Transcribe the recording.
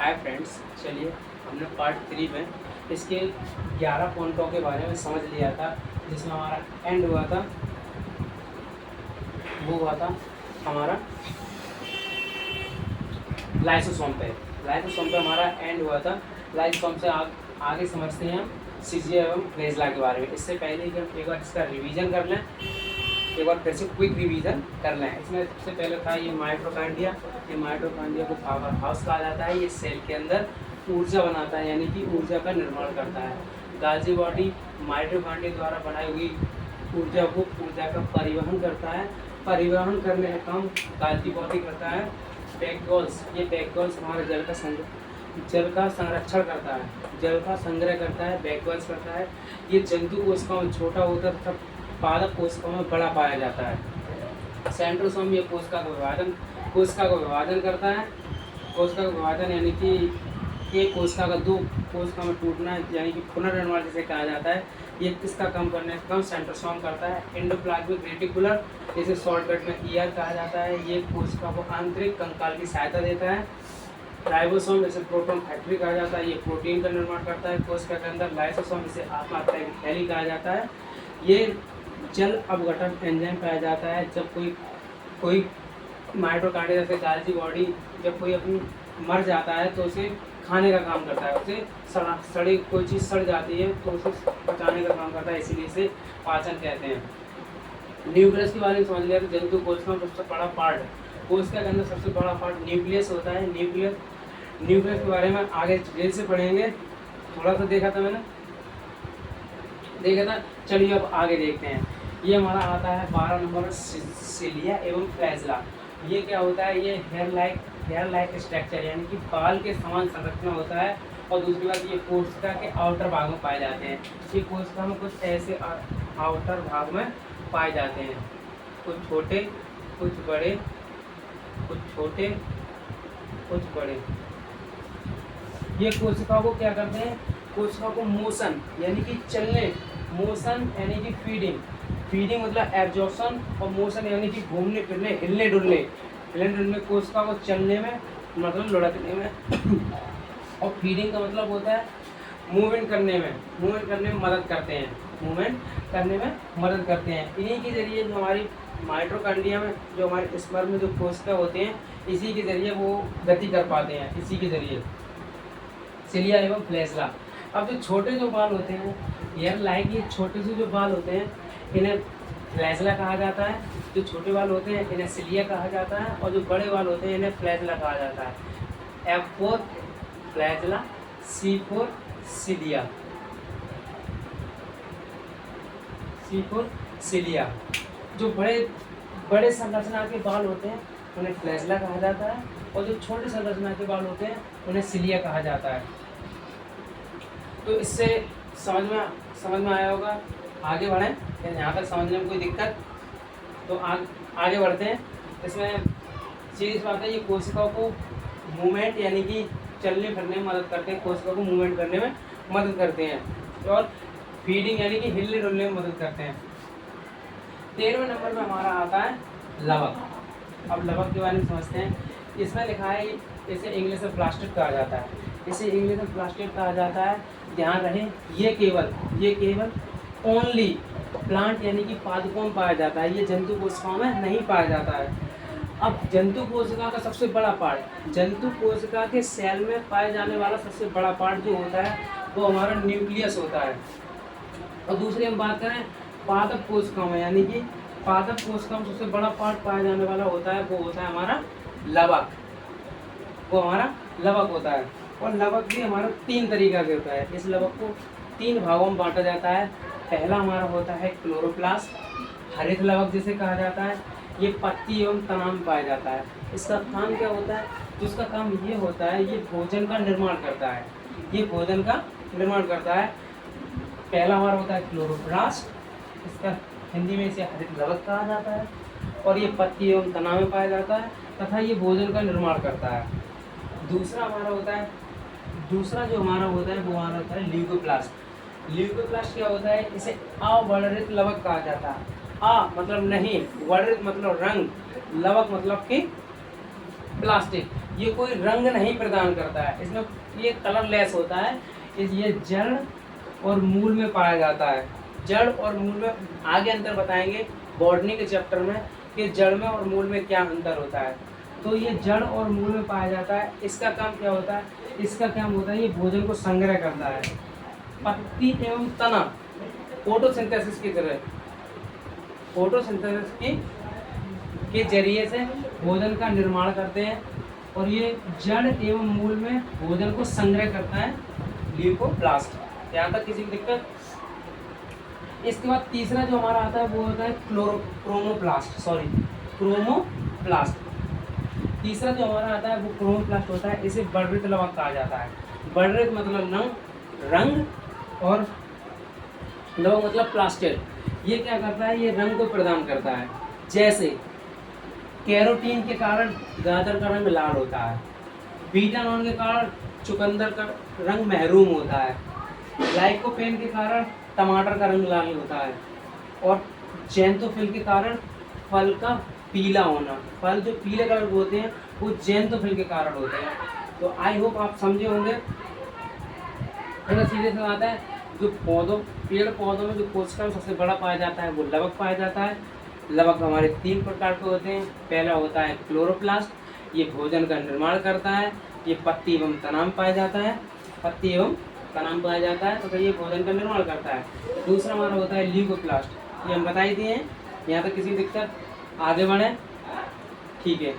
Hi friends, चलिए हमने part 3 में इसके 11 पॉइंटों के बारे में समझ लिया था, जिसमें हमारा एंड हुआ था, वो हुआ था हमारा लाइसोसोम पे हमारा एंड हुआ था। लाइसोसोम से आगे समझते हैं हम सीजिया एवं फ्लैजेला के बारे में। इससे पहले कि हम एक बार इसका रिवीजन कर लें, एक बार फिर से क्विक रिवीजन कर लें। इसमें सबसे पहले था ये माइटोकॉन्ड्रिया। ये माइटोकॉन्ड्रिया को पावर हाउस कहा जाता है। ये सेल के अंदर ऊर्जा बनाता है, यानी कि ऊर्जा का निर्माण करता है। गाल्जी बॉडी माइटोकॉन्ड्रिया द्वारा बनाई हुई ऊर्जा का परिवहन करता है। परिवहन करने का काम गाल्जी बॉडी करता है। बैकगॉल्स, ये बैकगॉल्स हमारे जल का संरक्षण करता है, जल का संग्रह करता है, बैकगॉल्स करता है। ये जंतु कोशिकाओं में छोटा होता है तथा पादप कोशिकाओं में बड़ा पाया जाता है। सेंट्रोसोम ये कोशिका का विभाजन करता है। कोशिका का विभाजन यानी कि एक कोशिका का दो कोशिका में टूटना, यानी कि पुनर्निर्माण जिसे कहा जाता है, ये किसका काम करने का काम सेंट्रोसोम करता है। एंडोप्लाज्मिक रेटिकुलर, इसे शॉर्टकट में ईआर कहा जाता है, ये कोशिका को आंतरिक कंकाल की सहायता देता है। राइबोसोम, इसे प्रोटॉन फैक्ट्री कहा जाता है, ये प्रोटीन का निर्माण करता है कोशिका के अंदर। लाइसोसोम, इसे आत्माशय की थैली कहा जाता है, ये जल अपघटन एंजाइम पाया जाता है। जब कोई माइटोकॉन्ड्रिया जैसे गाल्जी बॉडी जब कोई अपनी मर जाता है तो उसे खाने का काम करता है। उसे सड़ी कोई चीज़ सड़ जाती है तो उसे पचाने का काम करता है, इसीलिए इसे पाचन कहते हैं। न्यूक्लियस के बारे में समझ लिया तो जंतु कोशिका का सबसे बड़ा पार्ट, कोशिका के अंदर सबसे बड़ा पार्ट न्यूक्लियस होता है। न्यूक्लियस के बारे में आगे डिटेल से पढ़ेंगे। थोड़ा सा देखा था, चलिए अब आगे देखते हैं। ये हमारा आता है 12 नंबर सिलिया एवं फ्लैजेला। ये क्या होता है, ये हेयर लाइक स्ट्रक्चर, यानी कि बाल के समान संरचना होता है। और दूसरी बात, ये कोशिका के आउटर भाग में पाए जाते हैं। ये कोशिका में कुछ ऐसे आउटर भाग में पाए जाते हैं, कुछ छोटे कुछ बड़े, कुछ छोटे कुछ बड़े। ये कोशिका को क्या करते हैं, कोशिका को मोशन यानी कि चलने, मोशन यानी कि फीडिंग मतलब एब्जॉर्प्शन, और मोशन यानी कि घूमने फिरने, हिलने डुलने कोशिका को चलने में मतलब लुढ़कने में और फीडिंग का मतलब होता है मूवमेंट करने में मदद करते हैं। इन्हीं के जरिए जो हमारी माइटोकॉन्ड्रिया में जो हमारे स्पर्म में जो कोशिका होते हैं, इसी के जरिए वो गति कर पाते हैं, इसी के जरिए सिलिया एवं फ्लैजेला। अब जो छोटे जो बाल होते हैं, हेयर लाइक, ये छोटे से जो बाल होते हैं इन्हें फ्लैजेला कहा जाता है। जो छोटे बाल होते हैं इन्हें सिलिया कहा जाता है, और जो बड़े बाल होते हैं इन्हें फ्लैजेला कहा जाता है। F4 flagella, C4 cilia. जो बड़े संरचना के बाल होते हैं उन्हें फ्लैजेला कहा जाता है, और जो छोटे संरचना के बाल होते हैं उन्हें सिलिया कहा जाता है। तो इससे समझ में आया होगा। आगे बढ़ें, यहाँ तक समझने में कोई दिक्कत तो आगे बढ़ते हैं। इसमें सीरीज बात है, ये कोशिकाओं को मूवमेंट यानी कि चलने फिरने में मदद करते हैं, कोशिकाओं को मूवमेंट करने में मदद करते हैं, और फीडिंग यानी कि हिलने डुलने में मदद करते हैं। 13वें नंबर में हमारा आता है लवक। अब लवक के बारे में समझते हैं। इसमें लिखा है, इसे इंग्लिश में प्लास्टिड कहा जाता है। ध्यान रहे, ये केवल ओनली प्लांट यानी कि पादपों में पाया जाता है, ये जंतु कोशिकाओं में नहीं पाया जाता है। अब जंतु कोशिका का सबसे बड़ा पार्ट, जंतु कोशिका के सेल में पाए जाने वाला सबसे बड़ा पार्ट जो होता है वो हमारा न्यूक्लियस होता है। और दूसरी हम बात करें पादप कोशिकाओं में, यानी कि पादप कोशिका में सबसे बड़ा पार्ट पाया जाने वाला होता है, वो होता है हमारा लवक होता है। और लवक भी हमारा 3 तरीका के होता है। इस लवक को 3 भागों में बांटा जाता है। पहला हमारा होता है क्लोरोप्लास्ट, हरित लवक जिसे कहा जाता है। ये पत्ती एवं तना में पाया जाता है। इसका काम क्या होता है, तो इसका काम ये होता है, ये भोजन का निर्माण करता है। पहला हमारा होता है क्लोरोप्लास्ट, इसका हिंदी में इसे हरित लवक कहा जाता है, और ये पत्ती एवं तना में पाया जाता है तथा ये भोजन का निर्माण करता है। दूसरा जो हमारा होता है वो हमारा होता है ल्यूकोप्लास्ट क्या होता है, इसे अवर्णित लवक कहा जाता है। मतलब नहीं, वर्णित मतलब रंग, लवक मतलब कि प्लास्टिक, ये कोई रंग नहीं प्रदान करता है, इसमें ये कलरलेस होता है। ये जड़ और मूल में पाया जाता है। जड़ और मूल में आगे अंतर बताएंगे बॉटनी के चैप्टर में कि जड़ में और मूल में क्या अंतर होता है। तो ये जड़ और मूल में पाया जाता है। इसका काम क्या होता है? इसका काम होता है ये भोजन को संग्रह करता है। पत्ती एवं तना फोटोसिंथेसिस की तरह, फोटोसिंथेसिस के जरिए से भोजन का निर्माण करते हैं और ये जड़ एवं मूल में भोजन को संग्रह करता है ल्यूकोप्लास्ट। यहाँ तक किसी की दिक्कत? इसके बाद तीसरा जो हमारा आता है वो होता है क्रोमोप्लास्ट। तीसरा जो हमारा आता है वो क्रोमोप्लास्ट होता है। इसे वर्णित लवक कहा जाता है। वर्णित मतलब रंग और लवक मतलब प्लास्टिक। ये क्या करता है? ये रंग को प्रदान करता है। जैसे कैरोटीन के कारण गाजर का रंग लाल होता है, बीटानॉन के कारण चुकंदर का रंग महरून होता है, लाइकोपेन के कारण टमाटर का रंग लाल होता है और जैंथोफिल के कारण फल का पीला होना। फल जो पीले कलर के होते हैं वो जैंथोफिल के कारण होते हैं। तो आई होप आप समझे होंगे। फिर सीधे से आता है जो पेड़ पौधों में जो कोशिका सबसे बड़ा पाया जाता है वो लवक पाया जाता है। लवक हमारे 3 प्रकार के होते हैं। पहला होता है क्लोरोप्लास्ट, ये भोजन का निर्माण करता है। ये पत्ती एवं तना में पाया जाता है। पत्ती एवं तना में पाया जाता है तो ये भोजन का निर्माण करता है। दूसरा हमारा होता है ल्यूकोप्लास्ट, ये हम बता ही दिए हैं। यहाँ तक किसी दिक्कत? आगे बढ़े, ठीक है।